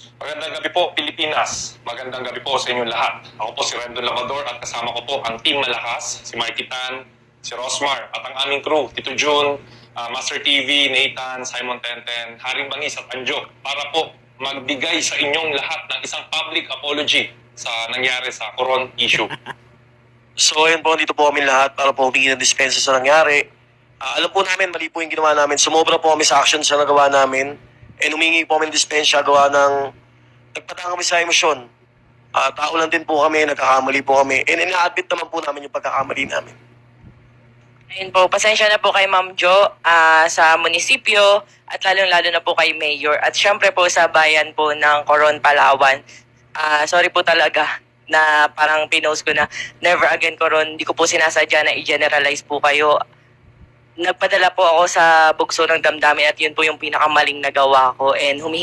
Magandang gabi po, Pilipinas. Magandang gabi po sa inyong lahat. Ako po si Rendon Labrador at kasama ko po ang Team Malakas, si Marky Tan, si Rosmar, at ang aming crew, Tito Jun, Master TV, Nathan, Simon Tenten, Haring Bangis at Anjo, para po magbigay sa inyong lahat ng isang public apology sa nangyari sa Coron issue. So ayun po, dito po kami lahat para po humingi ng dispensa sa nangyari. Alam po namin, mali po yung ginawa namin. Sumobra po kami sa action sa nagawa namin. And humingi po kami ng dispensa gawa ng nagpatang kami sa emosyon. Tao lang din po kami, nagkakamali po kami. And ina-admit naman po namin yung pagkakamali namin. Ayun po, pasensya na po kay Ma'am Jo sa munisipyo at lalong-lalo na po kay Mayor. At syempre po sa bayan po ng Coron, Palawan. Sorry po talaga na parang pinost ko na never again Coron. Hindi ko po sinasadya na i-generalize po kayo. Nagpadala po ako sa bugso ng damdamin at yun po yung pinakamaling nagawa ko. And humihingi